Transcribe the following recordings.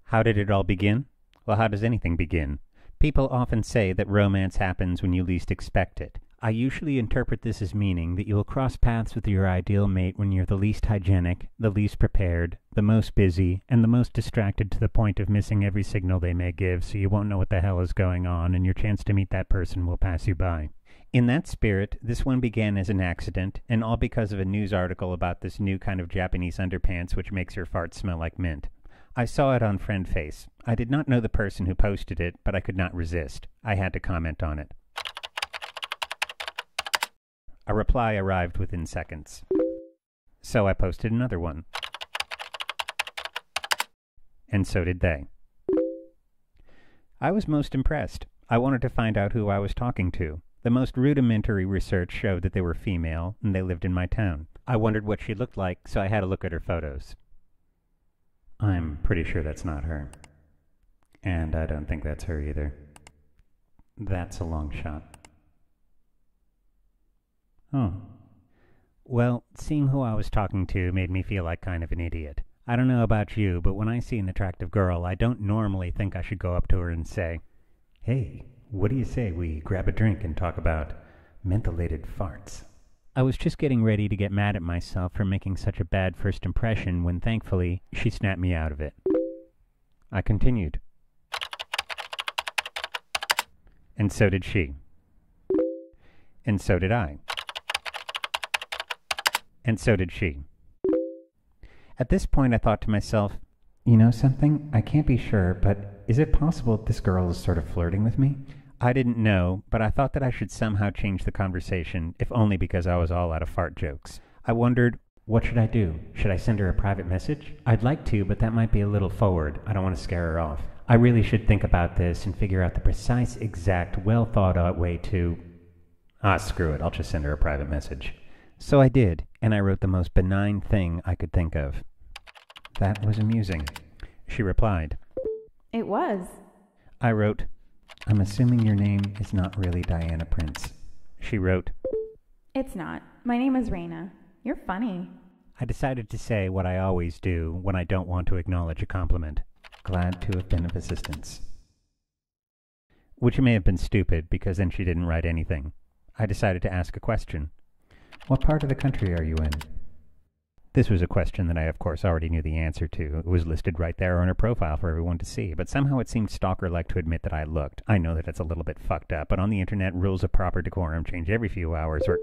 How did it all begin? Well, how does anything begin? People often say that romance happens when you least expect it. I usually interpret this as meaning that you will cross paths with your ideal mate when you're the least hygienic, the least prepared, the most busy, and the most distracted to the point of missing every signal they may give, so you won't know what the hell is going on, and your chance to meet that person will pass you by. In that spirit, this one began as an accident, and all because of a news article about this new kind of Japanese underpants which makes your fart smell like mint. I saw it on FriendFace. I did not know the person who posted it, but I could not resist. I had to comment on it. A reply arrived within seconds. So I posted another one. And so did they. I was most impressed. I wanted to find out who I was talking to. The most rudimentary research showed that they were female, and they lived in my town. I wondered what she looked like, so I had a look at her photos. I'm pretty sure that's not her. And I don't think that's her either. That's a long shot. Oh. Well, seeing who I was talking to made me feel like kind of an idiot. I don't know about you, but when I see an attractive girl, I don't normally think I should go up to her and say, "Hey, what do you say we grab a drink and talk about mentholated farts?" I was just getting ready to get mad at myself for making such a bad first impression when, thankfully, she snapped me out of it. I continued. And so did she. And so did I. And so did she. At this point, I thought to myself, you know something? I can't be sure, but is it possible this girl is sort of flirting with me? I didn't know, but I thought that I should somehow change the conversation, if only because I was all out of fart jokes. I wondered, what should I do? Should I send her a private message? I'd like to, but that might be a little forward. I don't want to scare her off. I really should think about this and figure out the precise, exact, well-thought-out way to... screw it. I'll just send her a private message. So I did, and I wrote the most benign thing I could think of. That was amusing. She replied. It was. I wrote, I'm assuming your name is not really Diana Prince. She wrote, It's not. My name is Raina. You're funny. I decided to say what I always do when I don't want to acknowledge a compliment. Glad to have been of assistance. Which may have been stupid, because then she didn't write anything. I decided to ask a question. What part of the country are you in? This was a question that I, of course, already knew the answer to. It was listed right there on her profile for everyone to see, but somehow it seemed stalker-like to admit that I looked. I know that it's a little bit fucked up, but on the internet, rules of proper decorum change every few hours, or...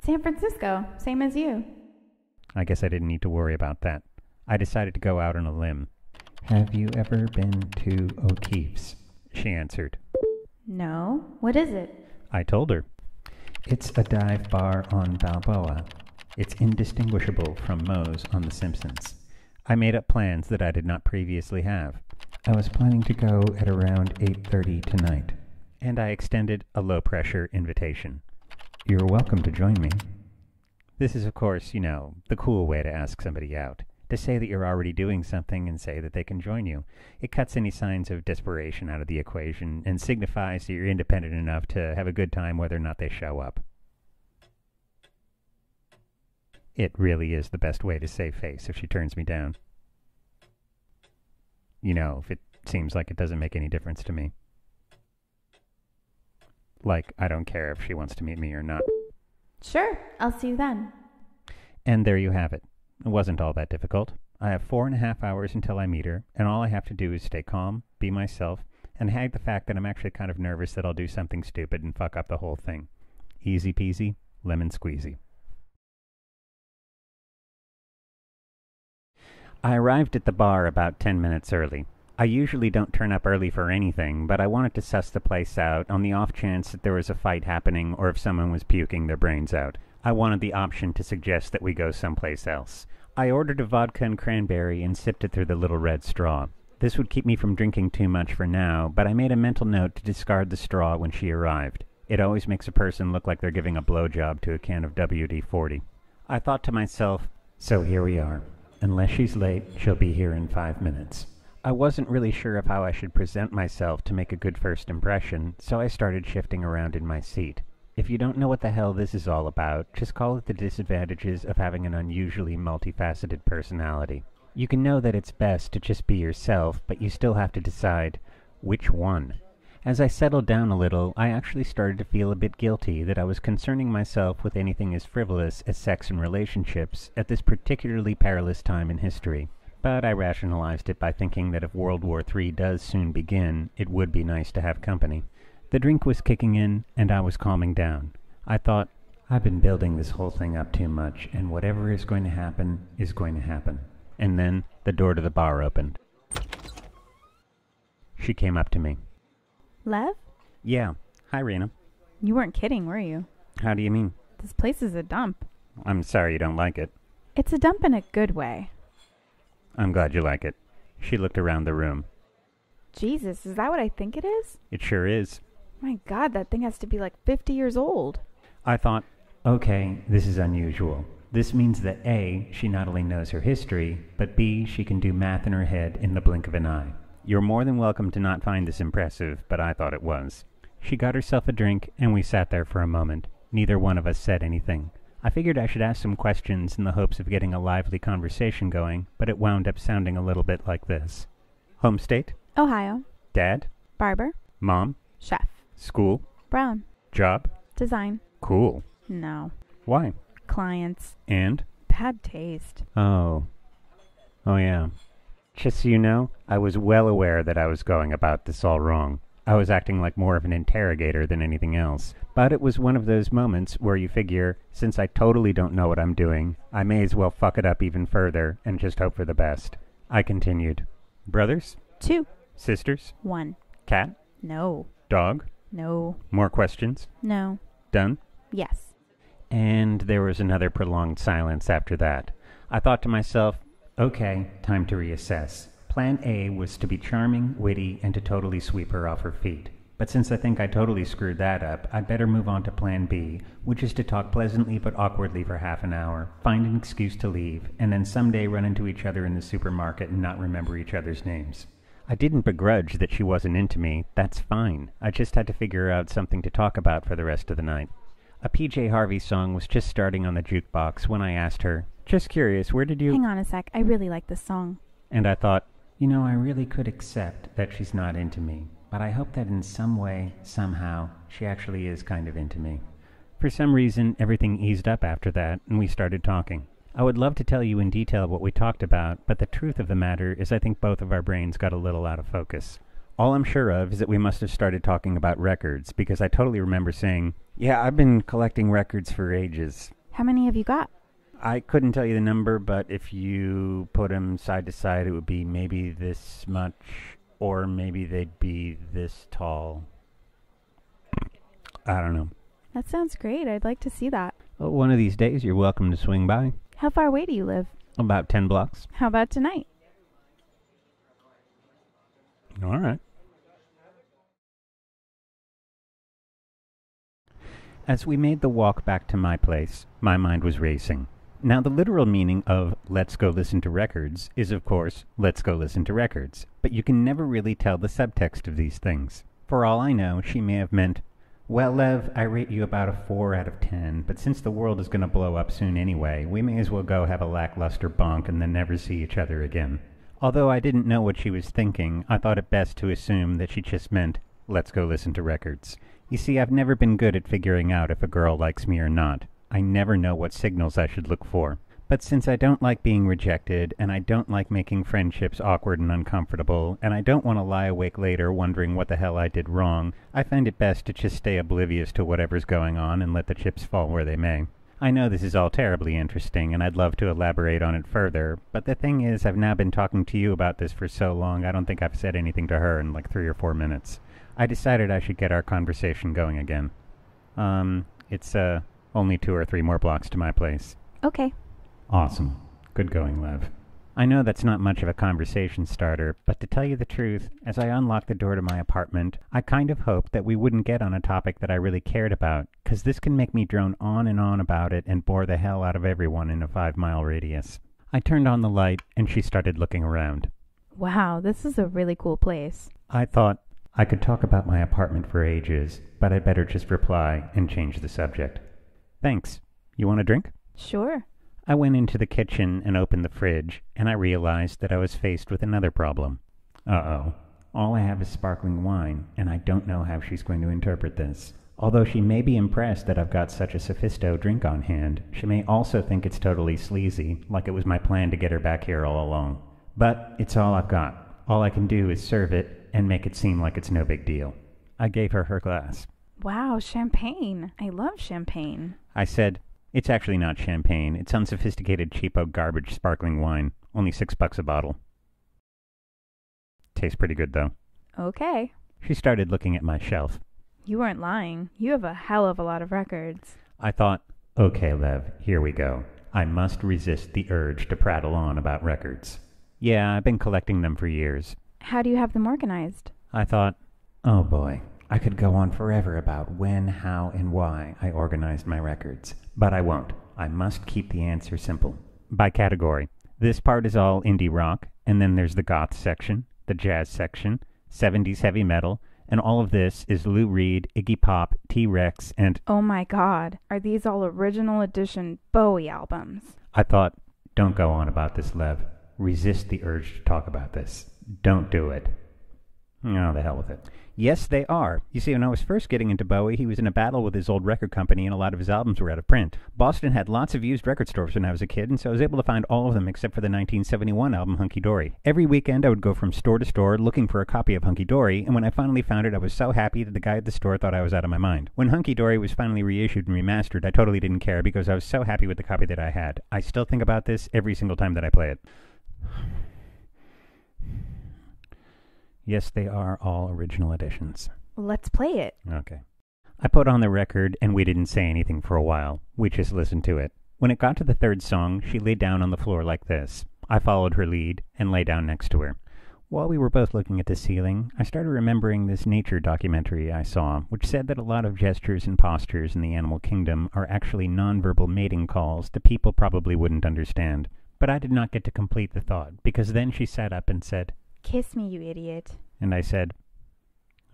San Francisco, same as you. I guess I didn't need to worry about that. I decided to go out on a limb. Have you ever been to O'Keefe's? She answered. No. What is it? I told her. It's a dive bar on Balboa. It's indistinguishable from Moe's on The Simpsons. I made up plans that I did not previously have. I was planning to go at around 8:30 tonight, and I extended a low-pressure invitation. You're welcome to join me. This is, of course, the cool way to ask somebody out. To say that you're already doing something and say that they can join you. It cuts any signs of desperation out of the equation and signifies that you're independent enough to have a good time whether or not they show up. It really is the best way to save face if she turns me down. If it seems like it doesn't make any difference to me. Like, I don't care if she wants to meet me or not. Sure, I'll see you then. And there you have it. It wasn't all that difficult. I have 4.5 hours until I meet her, and all I have to do is stay calm, be myself, and hide the fact that I'm actually kind of nervous that I'll do something stupid and fuck up the whole thing. Easy peasy, lemon squeezy. I arrived at the bar about 10 minutes early. I usually don't turn up early for anything, but I wanted to suss the place out on the off chance that there was a fight happening or if someone was puking their brains out. I wanted the option to suggest that we go someplace else. I ordered a vodka and cranberry and sipped it through the little red straw. This would keep me from drinking too much for now, but I made a mental note to discard the straw when she arrived. It always makes a person look like they're giving a blowjob to a can of WD-40. I thought to myself, so here we are. Unless she's late, she'll be here in 5 minutes. I wasn't really sure of how I should present myself to make a good first impression, so I started shifting around in my seat. If you don't know what the hell this is all about, just call it the disadvantages of having an unusually multifaceted personality. You can know that it's best to just be yourself, but you still have to decide which one. As I settled down a little, I actually started to feel a bit guilty that I was concerning myself with anything as frivolous as sex and relationships at this particularly perilous time in history. But I rationalized it by thinking that if World War III does soon begin, it would be nice to have company. The drink was kicking in, and I was calming down. I thought, I've been building this whole thing up too much, and whatever is going to happen is going to happen. And then the door to the bar opened. She came up to me. Lev? Yeah. Hi, Rena. You weren't kidding, were you? How do you mean? This place is a dump. I'm sorry you don't like it. It's a dump in a good way. I'm glad you like it. She looked around the room. Jesus, is that what I think it is? It sure is. My God, that thing has to be like 50 years old. I thought, okay, this is unusual. This means that A, she not only knows her history, but B, she can do math in her head in the blink of an eye. You're more than welcome to not find this impressive, but I thought it was. She got herself a drink, and we sat there for a moment. Neither one of us said anything. I figured I should ask some questions in the hopes of getting a lively conversation going, but it wound up sounding a little bit like this. Home state? Ohio. Dad? Barber. Mom? Chef. School? Brown. Job? Design. Cool. No. Why? Clients. And? Bad taste. Oh. Oh, yeah. Just so you know, I was well aware that I was going about this all wrong. I was acting like more of an interrogator than anything else. But it was one of those moments where you figure, since I totally don't know what I'm doing, I may as well fuck it up even further and just hope for the best. I continued. Brothers? 2. Sisters? 1. Cat? No. Dog? No. More questions? No. Done? Yes. And there was another prolonged silence after that. I thought to myself, okay, time to reassess. Plan A was to be charming, witty, and to totally sweep her off her feet. But since I think I totally screwed that up, I'd better move on to Plan B, which is to talk pleasantly but awkwardly for half an hour, find an excuse to leave, and then someday run into each other in the supermarket and not remember each other's names. I didn't begrudge that she wasn't into me. That's fine. I just had to figure out something to talk about for the rest of the night. A PJ Harvey song was just starting on the jukebox when I asked her, just curious, where did you... Hang on a sec. I really like this song. And I thought, you know, I really could accept that she's not into me, but I hope that in some way, somehow, she actually is kind of into me. For some reason, everything eased up after that, and we started talking. I would love to tell you in detail what we talked about, but the truth of the matter is I think both of our brains got a little out of focus. All I'm sure of is that we must have started talking about records, because I totally remember saying, yeah, I've been collecting records for ages. How many have you got? I couldn't tell you the number, but if you put them side to side, it would be maybe this much, or maybe they'd be this tall. I don't know. That sounds great. I'd like to see that. Well, one of these days, you're welcome to swing by. How far away do you live? About 10 blocks. How about tonight? All right. As we made the walk back to my place, my mind was racing. Now, the literal meaning of let's go listen to records is, of course, let's go listen to records. But you can never really tell the subtext of these things. For all I know, she may have meant, well, Lev, I rate you about a 4 out of 10, but since the world is going to blow up soon anyway, we may as well go have a lackluster bonk and then never see each other again. Although I didn't know what she was thinking, I thought it best to assume that she just meant, let's go listen to records. You see, I've never been good at figuring out if a girl likes me or not. I never know what signals I should look for. But since I don't like being rejected, and I don't like making friendships awkward and uncomfortable, and I don't want to lie awake later wondering what the hell I did wrong, I find it best to just stay oblivious to whatever's going on and let the chips fall where they may. I know this is all terribly interesting, and I'd love to elaborate on it further, but the thing is, I've now been talking to you about this for so long, I don't think I've said anything to her in like 3 or 4 minutes. I decided I should get our conversation going again. It's only 2 or 3 more blocks to my place. Okay. Awesome. Good going, Lev. I know that's not much of a conversation starter, but to tell you the truth, as I unlocked the door to my apartment, I kind of hoped that we wouldn't get on a topic that I really cared about, 'cause this can make me drone on and on about it and bore the hell out of everyone in a 5-mile radius. I turned on the light, and she started looking around. Wow, this is a really cool place. I thought, I could talk about my apartment for ages, but I'd better just reply and change the subject. Thanks. You want a drink? Sure. I went into the kitchen and opened the fridge, and I realized that I was faced with another problem. Uh-oh. All I have is sparkling wine, and I don't know how she's going to interpret this. Although she may be impressed that I've got such a sophisto drink on hand, she may also think it's totally sleazy, like it was my plan to get her back here all along. But it's all I've got. All I can do is serve it and make it seem like it's no big deal. I gave her her glass. Wow, champagne. I love champagne. I said, "It's actually not champagne. It's unsophisticated, cheapo garbage sparkling wine. Only $6 a bottle." Tastes pretty good, though. Okay. She started looking at my shelf. You weren't lying. You have a hell of a lot of records. I thought, okay, Lev, here we go. I must resist the urge to prattle on about records. Yeah, I've been collecting them for years. How do you have them organized? I thought, oh boy, I could go on forever about when, how, and why I organized my records. But I won't. I must keep the answer simple. By category. This part is all indie rock, and then there's the goth section, the jazz section, 70s heavy metal, and all of this is Lou Reed, Iggy Pop, T-Rex, and... Oh my god, are these all original edition Bowie albums? I thought, don't go on about this, Lev. Resist the urge to talk about this. Don't do it. Oh, the hell with it. Yes, they are. You see, when I was first getting into Bowie, he was in a battle with his old record company, and a lot of his albums were out of print. Boston had lots of used record stores when I was a kid, and so I was able to find all of them except for the 1971 album Hunky Dory. Every weekend, I would go from store to store looking for a copy of Hunky Dory, and when I finally found it, I was so happy that the guy at the store thought I was out of my mind. When Hunky Dory was finally reissued and remastered, I totally didn't care because I was so happy with the copy that I had. I still think about this every single time that I play it. Yes, they are all original editions. Let's play it. Okay. I put on the record, and we didn't say anything for a while. We just listened to it. When it got to the third song, she lay down on the floor like this. I followed her lead and lay down next to her. While we were both looking at the ceiling, I started remembering this nature documentary I saw, which said that a lot of gestures and postures in the animal kingdom are actually nonverbal mating calls that people probably wouldn't understand. But I did not get to complete the thought, because then she sat up and said, "Kiss me, you idiot." And I said,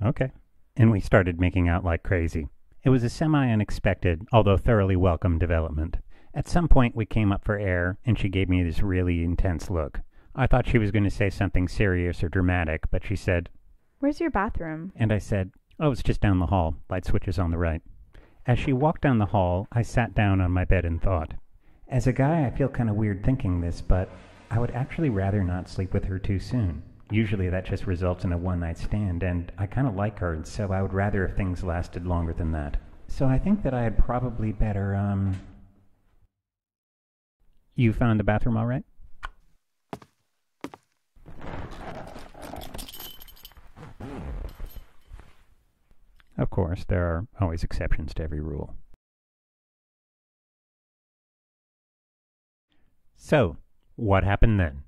okay. And we started making out like crazy. It was a semi-unexpected, although thoroughly welcome development. At some point we came up for air, and she gave me this really intense look. I thought she was going to say something serious or dramatic, but she said, "Where's your bathroom?" And I said, "Oh, it's just down the hall. Light switch is on the right." As she walked down the hall, I sat down on my bed and thought, as a guy, I feel kind of weird thinking this, but I would actually rather not sleep with her too soon. Usually that just results in a one-night stand, and I kind of like her, so I would rather if things lasted longer than that. So I think that I had probably better, You found the bathroom all right? Of course, there are always exceptions to every rule. So, what happened then?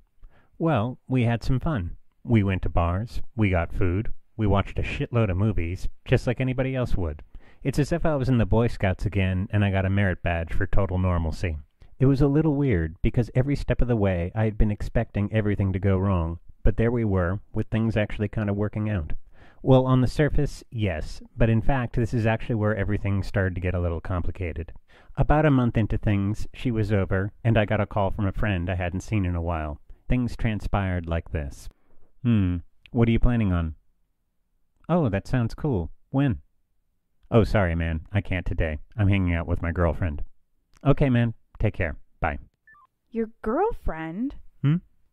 Well, we had some fun. We went to bars, we got food, we watched a shitload of movies, just like anybody else would. It's as if I was in the Boy Scouts again and I got a merit badge for total normalcy. It was a little weird, because every step of the way I had been expecting everything to go wrong, but there we were, with things actually kind of working out. Well, on the surface, yes, but in fact this is actually where everything started to get a little complicated. About a month into things, she was over, and I got a call from a friend I hadn't seen in a while. Things transpired like this. What are you planning on? Oh, that sounds cool. When? Oh, sorry, man. I can't today. I'm hanging out with my girlfriend. Okay, man. Take care. Bye. Your girlfriend?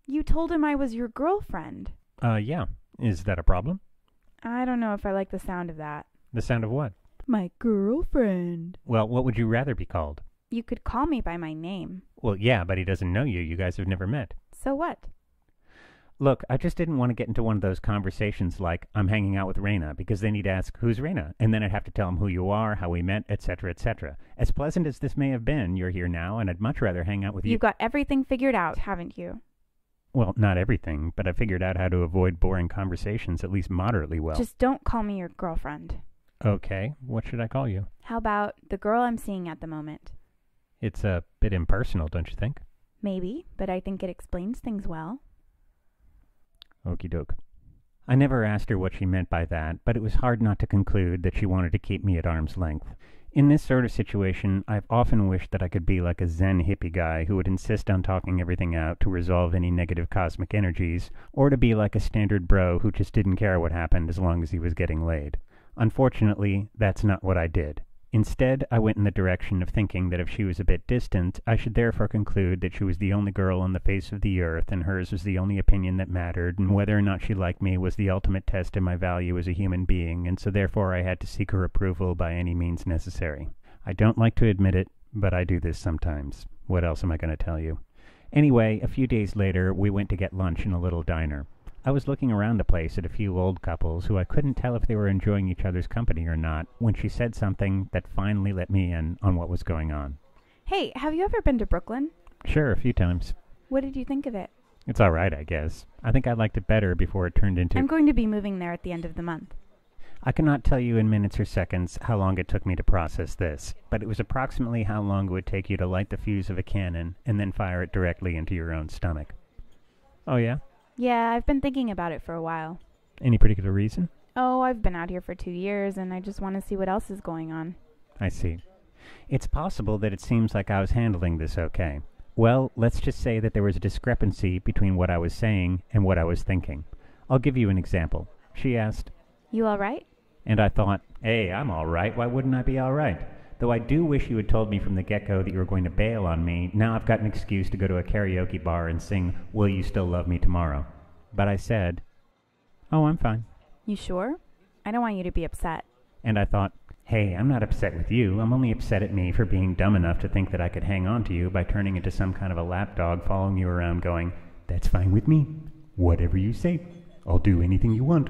You told him I was your girlfriend. Yeah. Is that a problem? I don't know if I like the sound of that. The sound of what? My girlfriend. Well, what would you rather be called? You could call me by my name. Well, yeah, but he doesn't know you. You guys have never met. So what? Look, I just didn't want to get into one of those conversations like, I'm hanging out with Raina, because then he'd ask, who's Raina? And then I'd have to tell him who you are, how we met, etc., etc. As pleasant as this may have been, you're here now, and I'd much rather hang out with you. You've got everything figured out, haven't you? Well, not everything, but I figured out how to avoid boring conversations at least moderately well. Just don't call me your girlfriend. Okay, what should I call you? How about the girl I'm seeing at the moment? It's a bit impersonal, don't you think? Maybe, but I think it explains things well. Okie doke. I never asked her what she meant by that, but it was hard not to conclude that she wanted to keep me at arm's length. In this sort of situation, I've often wished that I could be like a Zen hippie guy who would insist on talking everything out to resolve any negative cosmic energies, or to be like a standard bro who just didn't care what happened as long as he was getting laid. Unfortunately, that's not what I did. Instead, I went in the direction of thinking that if she was a bit distant, I should therefore conclude that she was the only girl on the face of the earth, and hers was the only opinion that mattered, and whether or not she liked me was the ultimate test of my value as a human being, and so therefore I had to seek her approval by any means necessary. I don't like to admit it, but I do this sometimes. What else am I going to tell you? Anyway, a few days later, we went to get lunch in a little diner. I was looking around the place at a few old couples who I couldn't tell if they were enjoying each other's company or not when she said something that finally let me in on what was going on. Hey, have you ever been to Brooklyn? Sure, a few times. What did you think of it? It's all right, I guess. I think I liked it better before it turned into... I'm going to be moving there at the end of the month. I cannot tell you in minutes or seconds how long it took me to process this, but it was approximately how long it would take you to light the fuse of a cannon and then fire it directly into your own stomach. Oh, yeah? Yeah, I've been thinking about it for a while. Any particular reason? Oh, I've been out here for 2 years, and I just want to see what else is going on. I see. It's possible that it seems like I was handling this okay. Well, let's just say that there was a discrepancy between what I was saying and what I was thinking. I'll give you an example. She asked, You all right? And I thought, hey, I'm all right. Why wouldn't I be all right? Though I do wish you had told me from the get-go that you were going to bail on me, now I've got an excuse to go to a karaoke bar and sing Will You Still Love Me Tomorrow. But I said, oh, I'm fine. You sure? I don't want you to be upset. And I thought, hey, I'm not upset with you. I'm only upset at me for being dumb enough to think that I could hang on to you by turning into some kind of a lapdog following you around going, that's fine with me. Whatever you say. I'll do anything you want.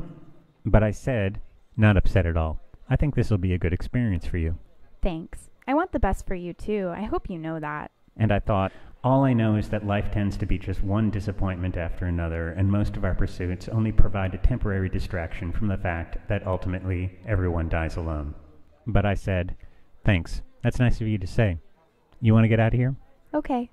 But I said, not upset at all. I think this will be a good experience for you. Thanks. I want the best for you, too. I hope you know that. And I thought, all I know is that life tends to be just one disappointment after another, and most of our pursuits only provide a temporary distraction from the fact that ultimately everyone dies alone. But I said, thanks. That's nice of you to say. You want to get out of here? Okay.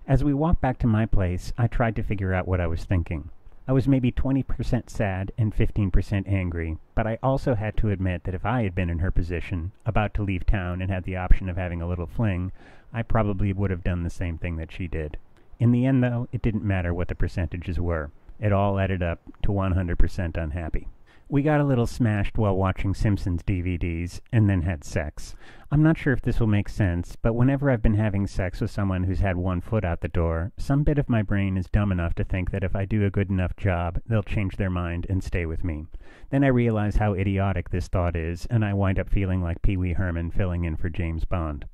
As we walked back to my place, I tried to figure out what I was thinking. I was maybe 20% sad and 15% angry, but I also had to admit that if I had been in her position, about to leave town and had the option of having a little fling, I probably would have done the same thing that she did. In the end, though, it didn't matter what the percentages were. It all added up to 100% unhappy. We got a little smashed while watching Simpsons DVDs, and then had sex. I'm not sure if this will make sense, but whenever I've been having sex with someone who's had one foot out the door, some bit of my brain is dumb enough to think that if I do a good enough job, they'll change their mind and stay with me. Then I realize how idiotic this thought is, and I wind up feeling like Pee Wee Herman filling in for James Bond.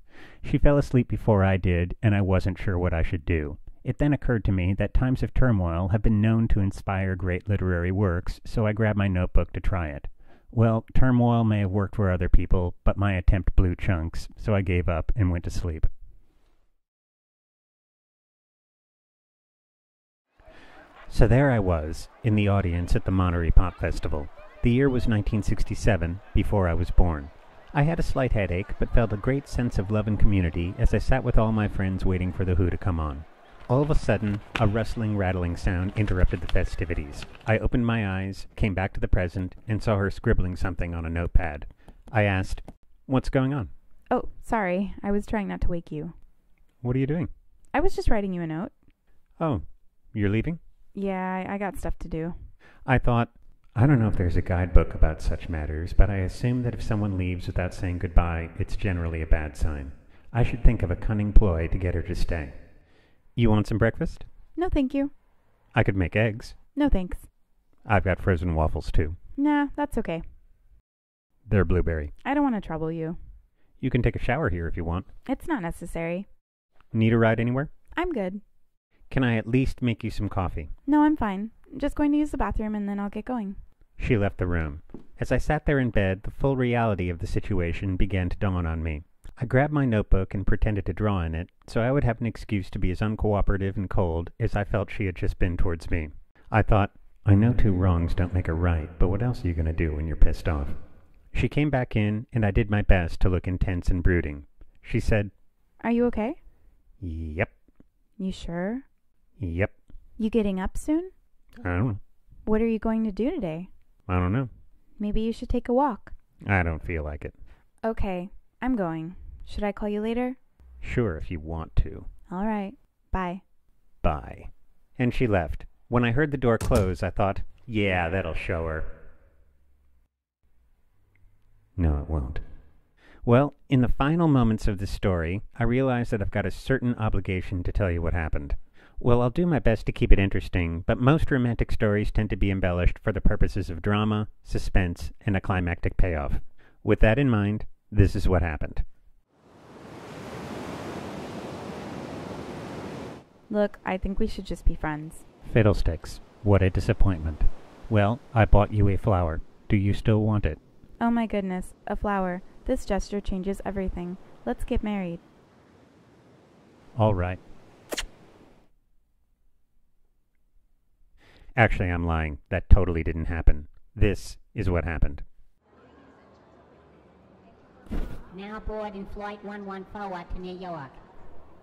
She fell asleep before I did, and I wasn't sure what I should do. It then occurred to me that times of turmoil have been known to inspire great literary works, so I grabbed my notebook to try it. Well, turmoil may have worked for other people, but my attempt blew chunks, so I gave up and went to sleep. So there I was, in the audience at the Monterey Pop Festival. The year was 1967, before I was born. I had a slight headache, but felt a great sense of love and community as I sat with all my friends waiting for The Who to come on. All of a sudden, a rustling, rattling sound interrupted the festivities. I opened my eyes, came back to the present, and saw her scribbling something on a notepad. I asked, "What's going on?" Oh, sorry. I was trying not to wake you. "What are you doing?" I was just writing you a note. "Oh, you're leaving?" Yeah, I got stuff to do. I thought, I don't know if there's a guidebook about such matters, but I assume that if someone leaves without saying goodbye, it's generally a bad sign. I should think of a cunning ploy to get her to stay. "You want some breakfast?" No, thank you. "I could make eggs." No, thanks. "I've got frozen waffles, too." Nah, that's okay. "They're blueberry." I don't want to trouble you. "You can take a shower here if you want." It's not necessary. "Need a ride anywhere?" I'm good. "Can I at least make you some coffee?" No, I'm fine. Just going to use the bathroom and then I'll get going. She left the room. As I sat there in bed, the full reality of the situation began to dawn on me. I grabbed my notebook and pretended to draw in it, so I would have an excuse to be as uncooperative and cold as I felt she had just been towards me. I thought, I know two wrongs don't make a right, but what else are you going to do when you're pissed off? She came back in, and I did my best to look intense and brooding. She said, Are you okay? "Yep." You sure? "Yep." You getting up soon? "I don't know." What are you going to do today? "I don't know." Maybe you should take a walk. "I don't feel like it." Okay. I'm going. Should I call you later? Sure, if you want to. All right. Bye. Bye. And she left. When I heard the door close, I thought, yeah, that'll show her. No, it won't. Well, in the final moments of this story, I realize that I've got a certain obligation to tell you what happened. Well, I'll do my best to keep it interesting, but most romantic stories tend to be embellished for the purposes of drama, suspense, and a climactic payoff. With that in mind, this is what happened. Look, I think we should just be friends. Fiddlesticks. What a disappointment. Well, I bought you a flower. Do you still want it? Oh my goodness, a flower. This gesture changes everything. Let's get married. All right. Actually, I'm lying. That totally didn't happen. This is what happened. Now boarding Flight 114 to New York.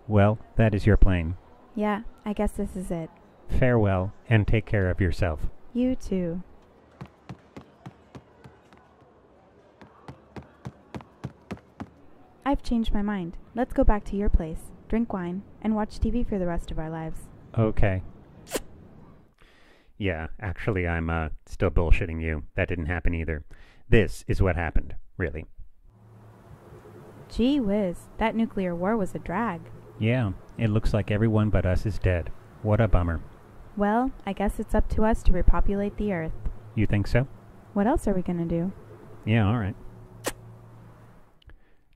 Well, that is your plane. Yeah, I guess this is it. Farewell, and take care of yourself. You too. I've changed my mind. Let's go back to your place, drink wine, and watch TV for the rest of our lives. Okay. Yeah, actually, I'm still bullshitting you. That didn't happen either. This is what happened, really. Gee whiz, that nuclear war was a drag. Yeah, it looks like everyone but us is dead. What a bummer. Well, I guess it's up to us to repopulate the Earth. You think so? What else are we gonna do? Yeah, all right.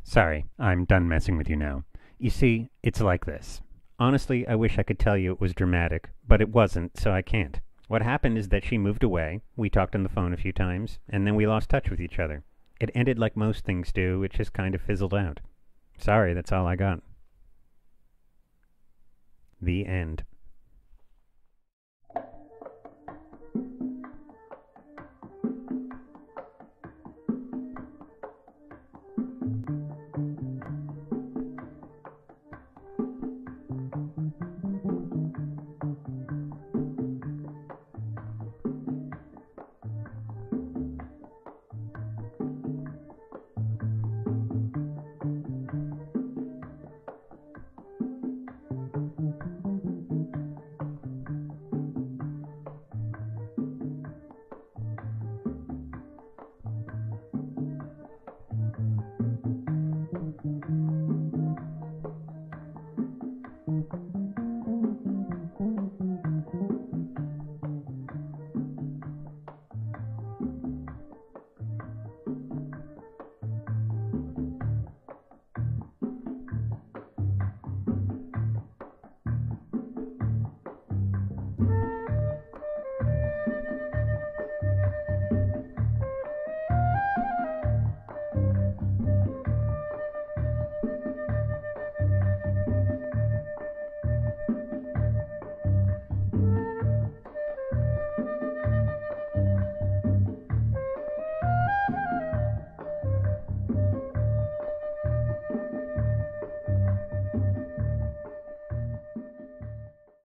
Sorry, I'm done messing with you now. You see, it's like this. Honestly, I wish I could tell you it was dramatic, but it wasn't, so I can't. What happened is that she moved away, we talked on the phone a few times, and then we lost touch with each other. It ended like most things do, it just kind of fizzled out. Sorry, that's all I got. The end.